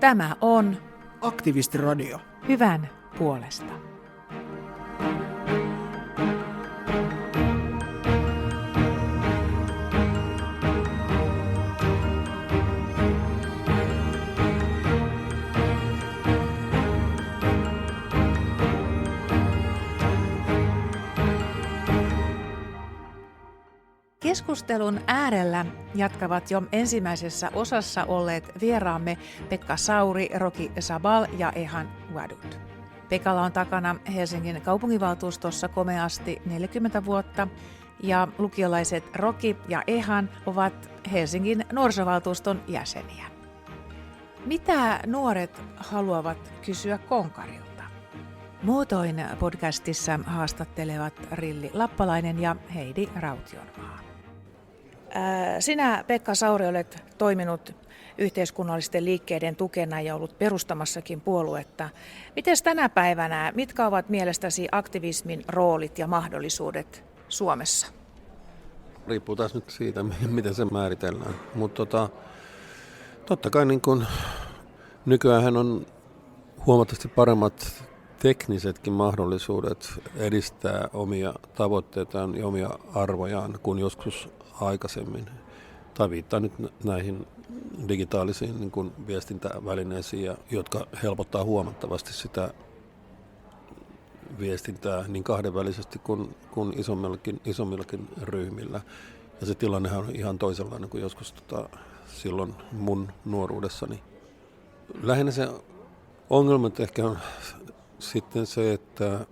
Tämä on Aktivistiradio. Hyvän puolesta. Keskustelun äärellä jatkavat jo ensimmäisessä osassa olleet vieraamme Pekka Sauri, Roki Sabal ja Ehan Wadud. Pekalla on takana Helsingin kaupunginvaltuustossa komeasti 40 vuotta ja lukiolaiset Roki ja Ehan ovat Helsingin nuorisovaltuuston jäseniä. Mitä nuoret haluavat kysyä konkarilta? Muutoin podcastissa haastattelevat Rilli Lappalainen ja Heidi Rautionmaa. Sinä, Pekka Sauri, olet toiminut yhteiskunnallisten liikkeiden tukena ja ollut perustamassakin puoluetta. Miten tänä päivänä, mitkä ovat mielestäsi aktivismin roolit ja mahdollisuudet Suomessa? Riippuu taas nyt siitä, miten se määritellään. Mutta totta kai niin kun, nykyään on huomattavasti paremmat teknisetkin mahdollisuudet edistää omia tavoitteitaan ja omia arvojaan kuin joskus aikaisemmin. Tai viittaa nyt näihin digitaalisiin niin kuin viestintävälineisiin, jotka helpottaa huomattavasti sitä viestintää niin kahdenvälisesti kuin isommillakin ryhmillä. Ja se tilannehan on ihan toisenlainen kuin joskus silloin mun nuoruudessani. Lähinnä se ongelma ehkä on sitten se, että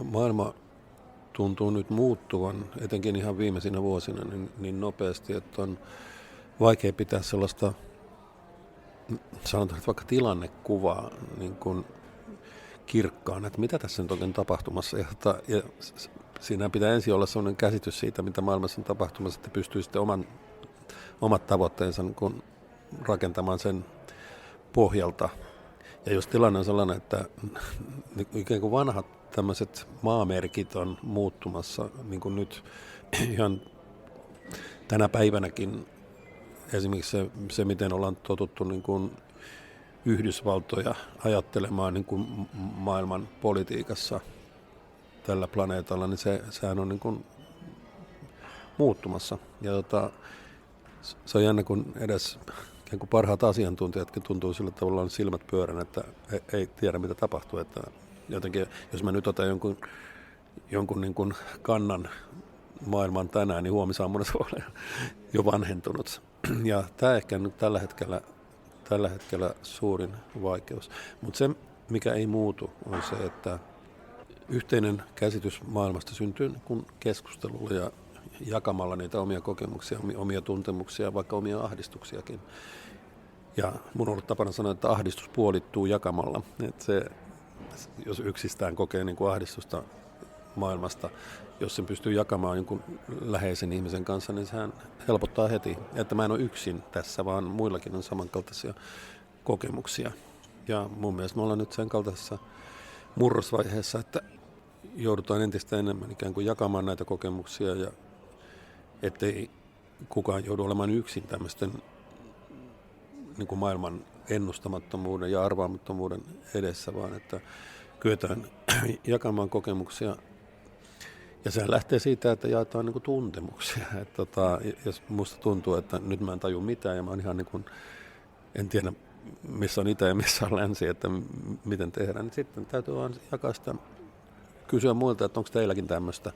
maailma tuntuu nyt muuttuvan, etenkin ihan viimeisinä vuosina, niin nopeasti, että on vaikea pitää sellaista, sanotaan vaikka tilannekuvaa niin kuin kirkkaana, että mitä tässä nyt on tapahtumassa. Ja siinä pitää ensin olla sellainen käsitys siitä, mitä maailmassa on tapahtumassa, että pystyy sitten omat tavoitteensa niin kuin rakentamaan sen pohjalta. Ja jos tilanne on sellainen, että ikään kuin vanhat tämmöiset maamerkit on muuttumassa, niin kuin nyt ihan tänä päivänäkin esimerkiksi se miten ollaan totuttu niin kuin Yhdysvaltoja ajattelemaan niin kuin maailman politiikassa tällä planeetalla, niin sehän on niin kuin muuttumassa. Ja se on jännä, kun edes kun parhaat asiantuntijatkin tuntuu sillä tavalla on silmät pyörän, että ei tiedä mitä tapahtuu. Että jotenkin, jos mä nyt otan jonkun niin kuin kannan maailman tänään, niin huomisaamuna se on jo vanhentunut. Ja tämä ehkä nyt tällä hetkellä suurin vaikeus. Mutta se, mikä ei muutu, on se, että yhteinen käsitys maailmasta syntyy kun keskustelulla ja jakamalla niitä omia kokemuksia, omia tuntemuksia, vaikka omia ahdistuksiakin. Ja mun on ollut tapana sanoa, että ahdistus puolittuu jakamalla. Että se, jos yksistään kokee niin kuin ahdistusta maailmasta, jos sen pystyy jakamaan jonkun läheisen ihmisen kanssa, niin sehän helpottaa heti. Että mä en ole yksin tässä, vaan muillakin on samankaltaisia kokemuksia. Ja mun mielestä me ollaan nyt sen kaltaisessa murrosvaiheessa, että joudutaan entistä enemmän ikään kuin jakamaan näitä kokemuksia ja ettei kukaan joudu olemaan yksin tämmöisten niin kuin maailman ennustamattomuuden ja arvaamattomuuden edessä, vaan että kyetään jakamaan kokemuksia. Ja sehän lähtee siitä, että jaetaan niin kuin tuntemuksia. Että jos musta tuntuu, että nyt mä en taju mitään ja mä oon ihan niin kuin, en tiedä missä on itä ja missä on länsi, että miten tehdään, niin sitten täytyy vaan jakaa sitä, kysyä muilta, että onko teilläkin tämmöistä.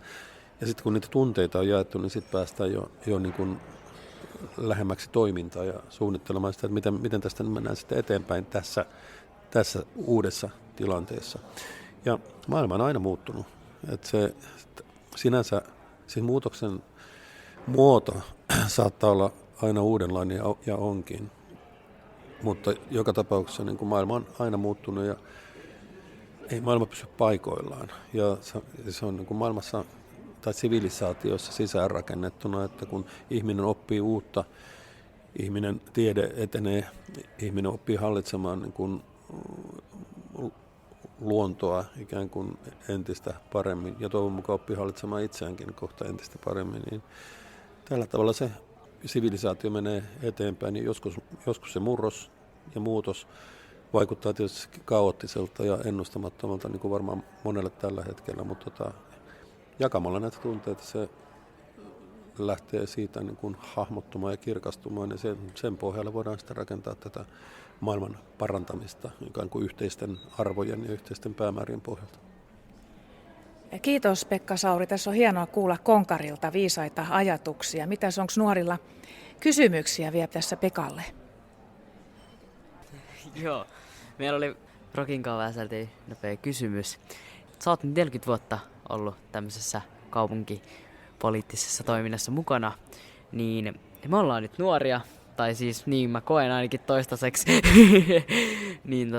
Ja sitten kun niitä tunteita on jaettu, niin sitten päästään jo niin kuin lähemmäksi toimintaa ja suunnittelemaan sitä, että miten tästä mennään sitten eteenpäin tässä uudessa tilanteessa. Ja maailma on aina muuttunut. Että se sinänsä siis muutoksen muoto saattaa olla aina uudenlainen ja onkin. Mutta joka tapauksessa niin kuin maailma on aina muuttunut ja ei maailma pysy paikoillaan. Ja se on niin kuin maailmassa tai sivilisaatiossa sisäänrakennettuna, että kun ihminen oppii uutta, ihminen tiede etenee, ihminen oppii hallitsemaan niin kuin luontoa ikään kuin entistä paremmin ja toivon mukaan oppii hallitsemaan itseäänkin kohta entistä paremmin, niin tällä tavalla se sivilisaatio menee eteenpäin, niin joskus se murros ja muutos vaikuttaa tietysti kaoottiselta ja ennustamattomalta, niin kuin varmaan monelle tällä hetkellä, mutta jakamalla näitä tunteita se lähtee siitä niin kuin hahmottumaan ja kirkastumaan, ja sen pohjalla voidaan sitten rakentaa tätä maailman parantamista ikään kuin yhteisten arvojen ja yhteisten päämäärien pohjalta. Kiitos Pekka Sauri. Tässä on hienoa kuulla konkarilta viisaita ajatuksia. Mitäs onko nuorilla kysymyksiä vielä tässä Pekalle? Joo, meillä oli Rokin kanssa vähän nopea kysymys. Sä oot 40 vuotta ollut tämmöisessä kaupunkipoliittisessa toiminnassa mukana, niin me ollaan nyt nuoria, tai siis niin mä koen ainakin toistaiseksi, niin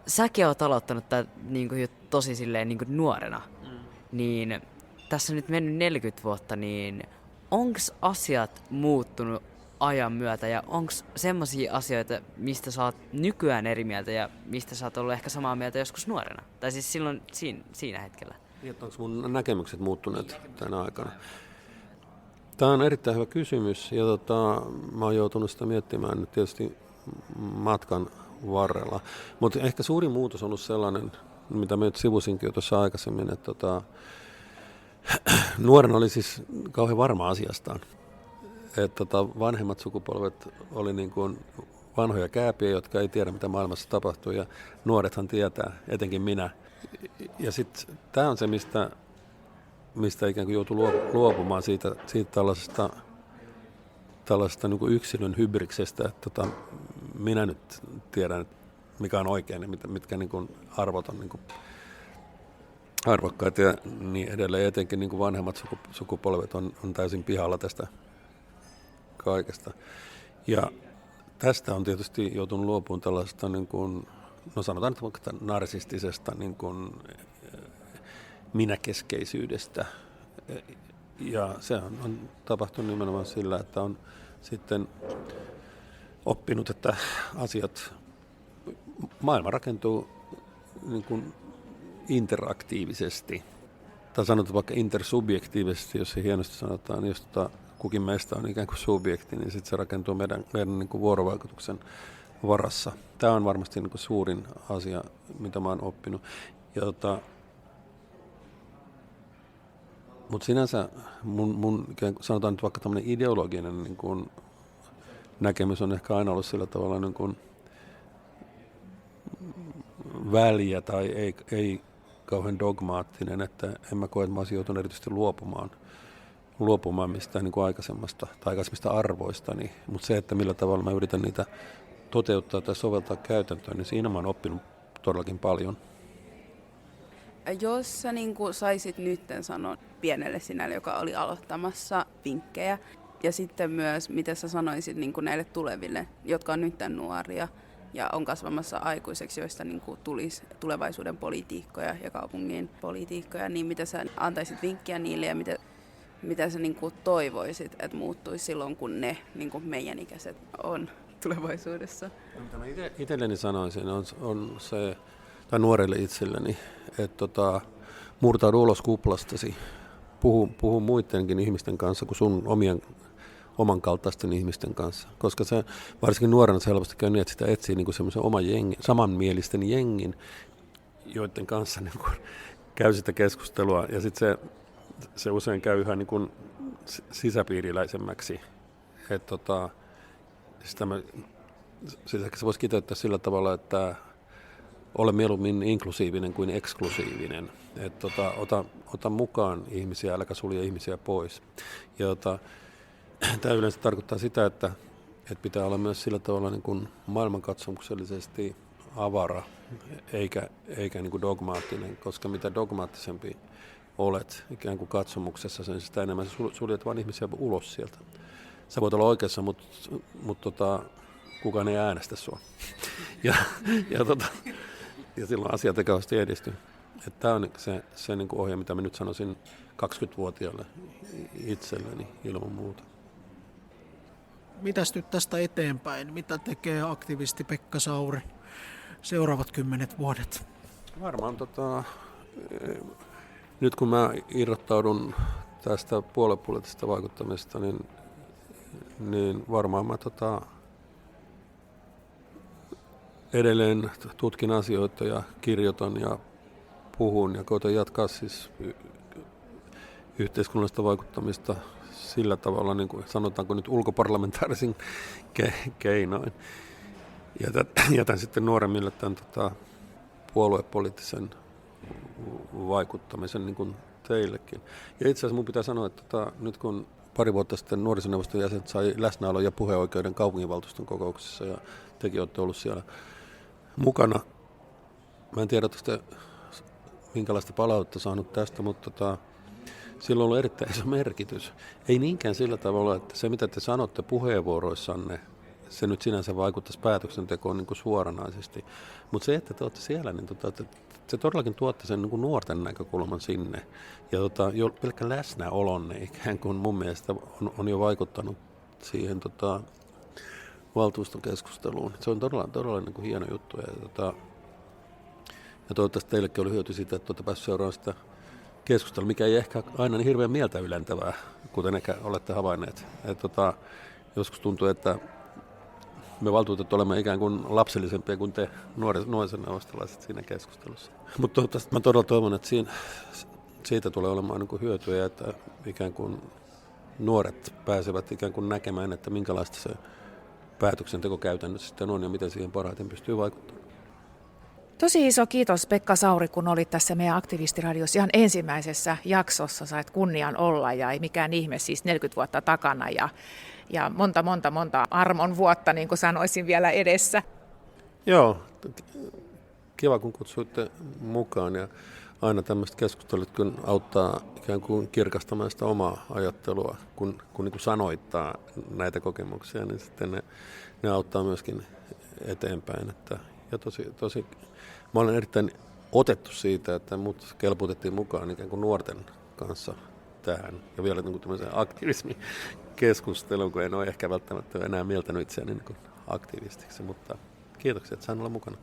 säkin oot aloittanut tää niinku jo tosi silleen niinku nuorena, niin tässä on nyt mennyt 40 vuotta, niin onks asiat muuttunut ajan myötä ja onks semmosia asioita, mistä sä oot nykyään eri mieltä ja mistä sä oot ollut ehkä samaa mieltä joskus nuorena? Tai siis silloin siinä hetkellä. Onko mun näkemykset muuttuneet tänä aikana? Tämä on erittäin hyvä kysymys ja mä oon joutunut sitä miettimään nyt tietysti matkan varrella. Mutta ehkä suurin muutos on ollut sellainen, mitä mä nyt sivusinkin jo tuossa aikaisemmin, että nuorena oli siis kauhean varma asiastaan. Että vanhemmat sukupolvet oli niin kuin vanhoja kääpiä, jotka ei tiedä, mitä maailmassa tapahtuu, ja nuorethan tietää, etenkin minä. Ja sitten tämä on se, mistä ikään kuin joutuu luopumaan siitä tällaisesta niin kuin yksilön hybriksestä, että minä nyt tiedän, mikä on oikein ja mitkä niin kuin arvot on niin kuin arvokkaat ja niin edelleen. Etenkin niin kuin vanhemmat sukupolvet on täysin pihalla tästä kaikesta. Ja tästä on tietysti joutunut luopumaan tällaisesta, niin kuin, no sanotaan nyt vaikka narsistisesta niin kuin minäkeskeisyydestä. Ja se on tapahtunut nimenomaan sillä, että on sitten oppinut, että maailma rakentuu niin kuin interaktiivisesti. Tai sanotaan vaikka intersubjektiivisesti, jos se hienosti sanotaan, jos kukin meistä on ikään kuin subjekti, niin sitten se rakentuu meidän niin kuin vuorovaikutuksen varassa. Tämä on varmasti niin kuin suurin asia, mitä mä oon oppinut. Mutta sinänsä mun sanotaan nyt vaikka tämmöinen ideologinen niin kuin näkemys on ehkä aina ollut sillä tavalla niin kuin väliä tai ei kauhean dogmaattinen, että en mä koe, että mä olisin joutunut erityisesti luopumaan mistään niin kuin aikaisemmista arvoistani, mutta se, että millä tavalla mä yritän niitä toteuttaa tai soveltaa käytäntöön, niin siinä mä oon oppinut todellakin paljon. Jos sä niin kuin saisit nytten sanoa pienelle sinälle, joka oli aloittamassa, vinkkejä, ja sitten myös, mitä sä sanoisit niin kuin näille tuleville, jotka on nytten nuoria ja on kasvamassa aikuiseksi, joista niin kuin tulisi tulevaisuuden politiikkoja ja kaupungin politiikkoja, niin mitä sä antaisit vinkkiä niille ja mitä sä niin kuin toivoisit, että muuttuisi silloin, kun ne niin kuin meidän ikäiset on tulevaisuudessa? Mitä mä itselleni sanoisin, on se, tai nuorille itselleni, että murtaudu ulos kuplastasi, puhu muidenkin ihmisten kanssa kuin sun oman kaltaisten ihmisten kanssa. Koska se varsinkin nuorena se helposti käy niin, että sitä etsii niin kuin semmoisen oman samanmielisten jengin, joiden kanssa niin kuin käy sitä keskustelua. Ja sitten se usein käy yhä niin kuin sisäpiiriläisemmäksi. Että se voisi kiteyttää sillä tavalla, että ole mieluummin inklusiivinen kuin eksklusiivinen. Että ota mukaan ihmisiä, äläkä sulje ihmisiä pois. Ja tämä yleensä tarkoittaa sitä, että pitää olla myös sillä tavalla niin kuin maailmankatsomuksellisesti avara, eikä niin kuin dogmaattinen, koska mitä dogmaattisempi olet ikään kuin katsomuksessa, sen sitä enemmän sä suljet vaan ihmisiä ulos sieltä. Sä voit olla oikeassa, mutta kukaan ei äänestä sua. Ja silloin asiat ei kauheasti edisty. Tämä on se niin kuin ohje, mitä mä nyt sanoisin 20-vuotiaalle itselleni ilman muuta. Mitäs nyt tästä eteenpäin? Mitä tekee aktivisti Pekka Sauri seuraavat 10 vuodet? Varmaan nyt kun mä irrottaudun tästä puoluepoliittisesta vaikuttamista, niin varmaan mä edelleen tutkin asioita ja kirjoitan ja puhun ja koitan jatkaa siis yhteiskunnallista vaikuttamista sillä tavalla, niin kuin sanotaanko nyt ulkoparlamentaarisin keinoin. Jätän sitten nuoremmille tämän puoluepoliittisen vaikuttamisen niin kuin teillekin. Ja itse asiassa minun pitää sanoa, että nyt kun pari vuotta sitten nuorisoneuvoston jäsenet sai läsnäolo- ja puheoikeuden kaupunginvaltuuston kokouksissa ja tekin olette ollut siellä mukana. Mä en tiedä, että minkälaista palautetta saanut tästä, mutta sillä on ollut erittäin iso merkitys. Ei niinkään sillä tavalla, että se mitä te sanotte puheenvuoroissanne, se nyt sinänsä vaikuttaisi päätöksentekoon niin kuin suoranaisesti. Mutta se, että te olette siellä, niin se todellakin tuotte sen niin kuin nuorten näkökulman sinne. Ja jo pelkkä läsnäolonne ikään kuin mun mielestä on jo vaikuttanut siihen valtuuston keskusteluun. Se on todella niin kuin hieno juttu. Ja toivottavasti teillekin oli hyöty siitä, että olette päässeet seuraamaan sitä keskustelua, mikä ei ehkä aina niin hirveän mieltä ylentävää, kuten ehkä olette havainneet. Joskus tuntuu, että me valtuutettu olemme ikään kuin lapsellisempia kuin te nuorisoneuvostolaiset siinä keskustelussa. Mutta toivottavasti mä todella toivon, että siitä tulee olemaan niin kuin hyötyä, että ikään kuin nuoret pääsevät ikään kuin näkemään, että minkälaista se päätöksenteko käytännössä sitten on ja miten siihen parhaiten pystyy vaikuttamaan. Tosi iso kiitos Pekka Sauri, kun olit tässä meidän Aktivistiradiossa ihan ensimmäisessä jaksossa. Sait kunnian olla ja ei mikään ihme, siis 40 vuotta takana ja monta armon vuotta, niin kuin sanoisin, vielä edessä. Joo, kiva kun kutsuitte mukaan ja aina tämmöiset keskustelut kun auttaa ikään kuin kirkastamaan sitä omaa ajattelua, kun niin kuin sanoittaa näitä kokemuksia, niin sitten ne auttaa myöskin eteenpäin. Ja tosi mä olen erittäin otettu siitä, että mut kelpuutettiin mukaan ikään kuin nuorten kanssa tähän ja vielä niin kuin tämmöiseen aktivismikeskusteluun, kun en ole ehkä välttämättä enää mieltänyt itseäni niin kuin aktivistiksi, mutta kiitoksia, että sain olla mukana.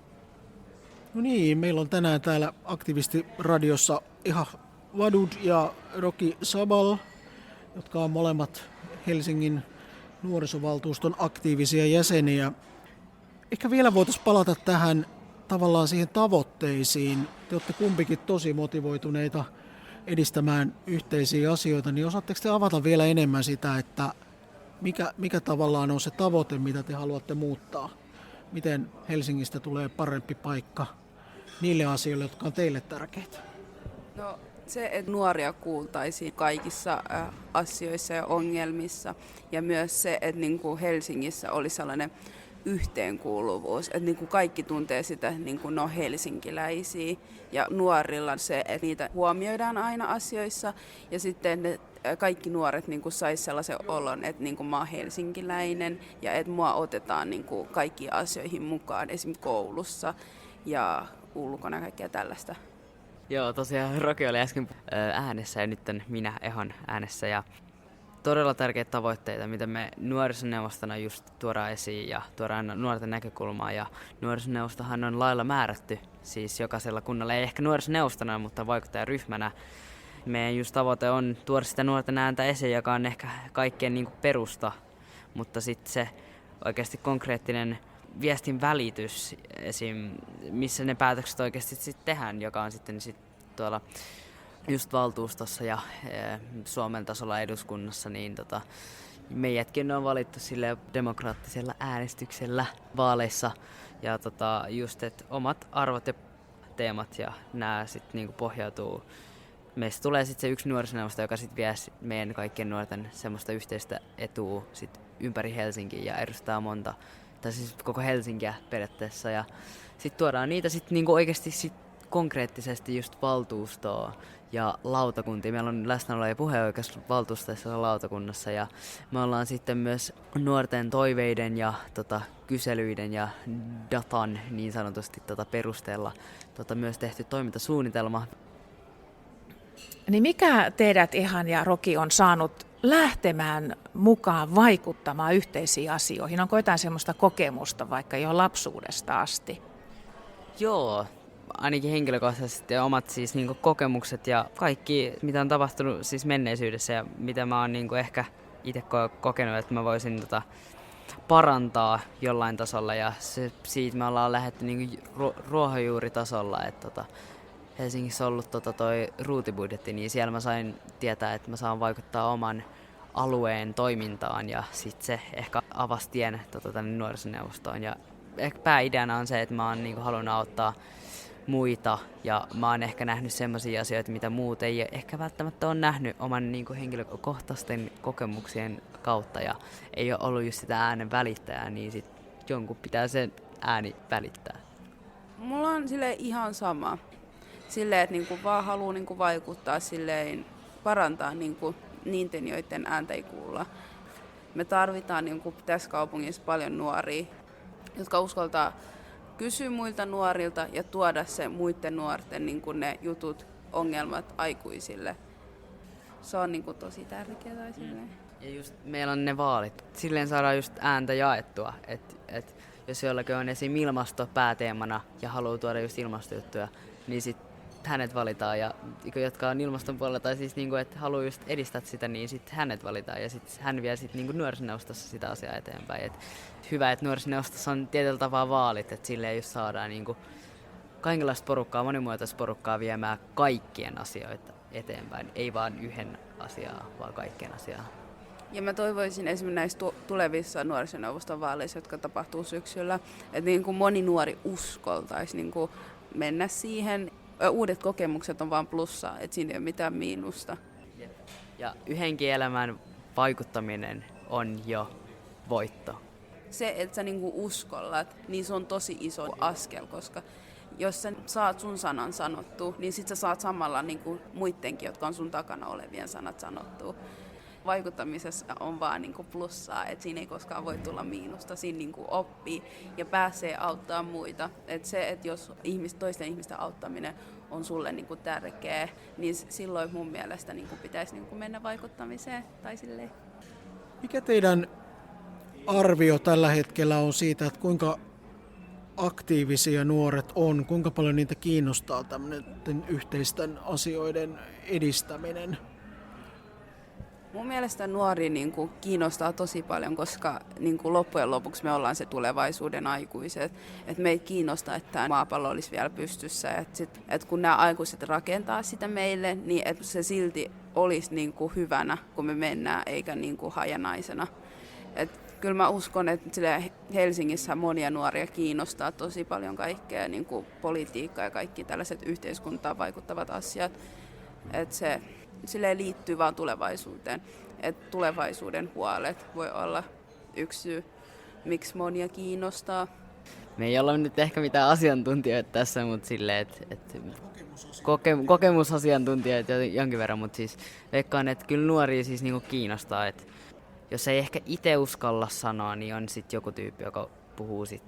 No niin, meillä on tänään täällä Aktivistiradiossa Eha Wadud ja Roki Sabal, jotka on molemmat Helsingin nuorisovaltuuston aktiivisia jäseniä. Ehkä vielä voitaisiin palata tähän tavallaan siihen tavoitteisiin. Te olette kumpikin tosi motivoituneita edistämään yhteisiä asioita, niin osaatteko te avata vielä enemmän sitä, että mikä tavallaan on se tavoite, mitä te haluatte muuttaa? Miten Helsingistä tulee parempi paikka niille asioille, jotka on teille tärkeitä? No se, että nuoria kuultaisiin kaikissa asioissa ja ongelmissa ja myös se, että niin kuin Helsingissä oli sellainen yhteenkuuluvuus, että niin kuin kaikki tuntee sitä, niin kuin no helsinkiläisiä ja nuorilla se, että niitä huomioidaan aina asioissa ja sitten ne kaikki nuoret niin kuin sais sellaisen olon, että niin kuin mä oon helsinkiläinen ja että mua otetaan niin kuin kaikkiin asioihin mukaan, esimerkiksi koulussa ja ulkona kaikkea tällaista. Joo, tosiaan Roki oli äsken äänessä ja nyt minä Ehon äänessä ja todella tärkeitä tavoitteita, mitä me nuorisoneuvostona just tuodaan esiin ja tuodaan nuorten näkökulmaa. Ja nuorisoneuvostohan on lailla määrätty, siis jokaisella kunnalla, ei ehkä nuorisoneuvostona, mutta vaikuttajaryhmänä. Meidän just tavoite on tuoda sitä nuorten ääntä esiin, joka on ehkä kaikkien niin kuin perusta, mutta sitten se oikeasti konkreettinen viestin välitys, esim. Missä ne päätökset oikeasti sitten tehdään, joka on sitten tuolla just valtuustossa ja Suomen tasolla eduskunnassa, niin meidätkin on valittu sille demokraattisella äänestyksellä vaaleissa. Ja just, että omat arvot ja teemat ja nämä sitten niinku pohjautuu. Meistä tulee sitten se yksi nuorisoneuvosto, joka sitten vie meidän kaikkien nuorten semmoista yhteistä etua sit ympäri Helsinkiä ja edustaa monta, tai siis koko Helsinkiä periaatteessa. Ja sitten tuodaan niitä sitten niinku oikeasti sit konkreettisesti just valtuustoa ja lautakuntia. Meillä on läsnäolo ja puheoikeus valtuustoissa ja lautakunnassa ja me ollaan sitten myös nuorten toiveiden ja kyselyiden ja datan niin sanotusti perusteella myös tehty toimintasuunnitelma. Niin mikä teidät Ehan ja Roki on saanut lähtemään mukaan vaikuttamaan yhteisiin asioihin? Onko jotain semmoista kokemusta vaikka jo lapsuudesta asti? Joo, ainakin henkilökohtaisesti ja omat siis niinku kokemukset ja kaikki, mitä on tapahtunut siis menneisyydessä ja mitä mä oon niinku ehkä itse kokenut, että mä voisin parantaa jollain tasolla ja siitä me ollaan lähdetty niin ruohonjuuritasolla, että Helsingissä on ollut toi ruutibudjetti, niin siellä mä sain tietää, että mä saan vaikuttaa oman alueen toimintaan ja sit se ehkä avasi tien tänne nuorisoneuvostoon. Ja ehkä pääideana on se, että mä oon niin halunnut auttaa muita ja mä oon ehkä nähnyt sellaisia asioita, mitä muut ei ehkä välttämättä ole nähnyt oman niin henkilökohtaisten kokemuksien kautta ja ei ole ollut just sitä äänen välittäjää, niin sit jonkun pitää sen ääni välittää. Mulla on silleen ihan sama. Silleen, että niinku vaan haluaa niinku vaikuttaa silleen, parantaa niinku niiden, joiden ääntä ei kuulla. Me tarvitaan niinku tässä kaupungissa paljon nuoria, jotka uskaltaa kysyä muilta nuorilta ja tuoda se muiden nuorten niinku ne jutut, ongelmat aikuisille. Se on niinku tosi tärkeää silleen. Ja just meillä on ne vaalit. Silleen saadaan just ääntä jaettua. Et jos jollakin on esim. Ilmasto pääteemana ja haluaa tuoda just ilmastojuttuja, niin sit hänet valitaan ja jotka on ilmaston puolella tai siis niinku, että haluaa just edistää sitä, niin sit hänet valitaan ja sit hän vie sit niinku nuorisoneuvostossa sitä asiaa eteenpäin. Et hyvä, että nuorisoneuvostossa on tietyllä tapaa vaalit, että silleen just saadaan niinku kaikenlaista porukkaa, monimuotoista porukkaa viemään kaikkien asioita eteenpäin. Ei vaan yhden asiaa, vaan kaikkien asiaa. Ja mä toivoisin esimerkiksi näissä tulevissa nuorisoneuvoston vaaleissa, jotka tapahtuu syksyllä, että niin kuin moni nuori uskaltaisi niin kuin mennä siihen. Uudet kokemukset on vaan plussaa, että siinä ei ole mitään miinusta. Ja yhdenkin elämän vaikuttaminen on jo voitto. Se, että sä niin kuin uskallat, niin se on tosi iso askel, koska jos sä saat sun sanan sanottua, niin sit sä saat samalla niin kuin muidenkin, jotka on sun takana olevien sanat sanottua. Vaikuttamisessa on vaan niin kuin plussaa, että siinä ei koskaan voi tulla miinusta. Siinä niin kuin oppii ja pääsee auttaa muita. Että se, että jos toisten ihmisten auttaminen on sulle niin kuin tärkeä, niin silloin mun mielestä niin kuin pitäisi niin kuin mennä vaikuttamiseen. Tai silleen. Mikä teidän arvio tällä hetkellä on siitä, että kuinka aktiivisia nuoret on, kuinka paljon niitä kiinnostaa tämmöinen yhteisten asioiden edistäminen? Mun mielestä nuori niin kuin kiinnostaa tosi paljon, koska niin kuin loppujen lopuksi me ollaan se tulevaisuuden aikuiset. Et meitä kiinnostaa, että tämä maapallo olisi vielä pystyssä. Että kun nämä aikuiset rakentaa sitä meille, niin että se silti olisi niin kuin hyvänä, kun me mennään, eikä niin kuin hajanaisena. Kyllä mä uskon, että Helsingissä monia nuoria kiinnostaa tosi paljon kaikkea, niin kuin politiikka ja kaikki tällaiset yhteiskuntaan vaikuttavat asiat. Että se silleen liittyy vaan tulevaisuuteen. Että tulevaisuuden huolet voi olla yksi syy, miksi monia kiinnostaa. Me ei olla nyt ehkä mitään asiantuntijoita tässä, mutta silleen, että kokemusasiantuntijoita jonkin verran, mutta siis veikkaan, että kyllä nuoria siis niinku kiinnostaa. Että jos ei ehkä itse uskalla sanoa, niin on sitten joku tyyppi, joka puhuu sit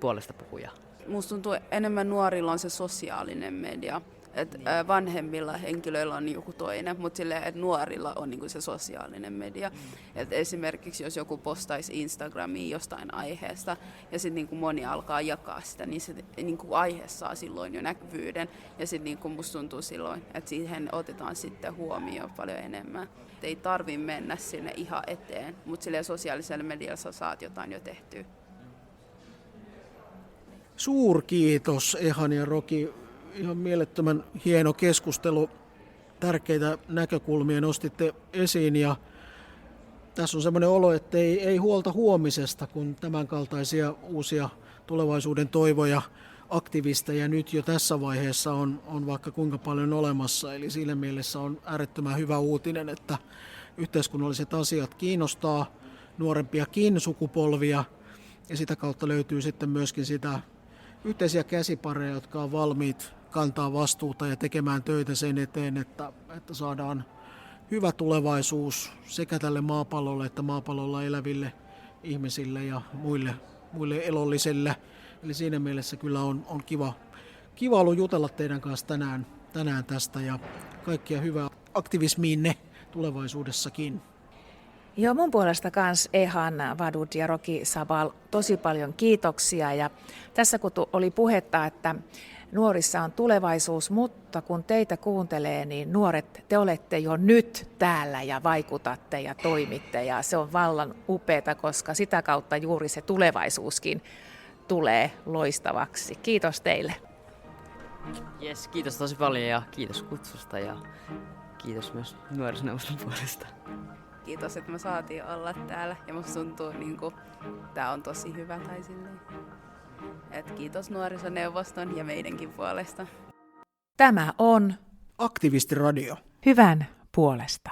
puolesta puhuja. Musta tuntuu enemmän nuorilla on se sosiaalinen media. Että vanhemmilla henkilöillä on joku toinen, mutta että nuorilla on niinku se sosiaalinen media. Et esimerkiksi jos joku postaisi Instagramiin jostain aiheesta ja sitten niinku moni alkaa jakaa sitä, niin se niinku aihe saa silloin jo näkyvyyden. Ja sitten niinku musta tuntuu silloin, että siihen otetaan sitten huomioon paljon enemmän. Et ei tarvitse mennä sinne ihan eteen, mutta sosiaalisella medialla saat jotain jo tehtyä. Suurkiitos Ehan ja Roki. Ihan mielettömän hieno keskustelu. Tärkeitä näkökulmia nostitte esiin ja tässä on semmoinen olo, että ei huolta huomisesta, kun tämänkaltaisia uusia tulevaisuuden toivoja aktivisteja nyt jo tässä vaiheessa on vaikka kuinka paljon olemassa. Eli siinä mielessä on äärettömän hyvä uutinen, että yhteiskunnalliset asiat kiinnostaa nuorempiakin sukupolvia ja sitä kautta löytyy sitten myöskin sitä yhteisiä käsipareja, jotka on valmiit kantaa vastuuta ja tekemään töitä sen eteen, että saadaan hyvä tulevaisuus sekä tälle maapallolle että maapallolla eläville ihmisille ja muille elollisille. Eli siinä mielessä kyllä on kiva ollut jutella teidän kanssa tänään tästä ja kaikkia hyvää aktivismiinne tulevaisuudessakin. Joo, mun puolesta kans Ehan Wadud ja Roki Sabal tosi paljon kiitoksia. Ja tässä kun oli puhetta, että nuorissa on tulevaisuus, mutta kun teitä kuuntelee, niin nuoret, te olette jo nyt täällä ja vaikutatte ja toimitte ja se on vallan upeata, koska sitä kautta juuri se tulevaisuuskin tulee loistavaksi. Kiitos teille. Yes, kiitos tosi paljon ja kiitos kutsusta ja kiitos myös nuorisoneuvoston puolesta. Kiitos, että me saatiin olla täällä ja musta tuntuu, tää on tosi hyvä tai silleen. Et kiitos nuorisoneuvoston ja meidänkin puolesta. Tämä on Aktivistiradio. hyvän puolesta.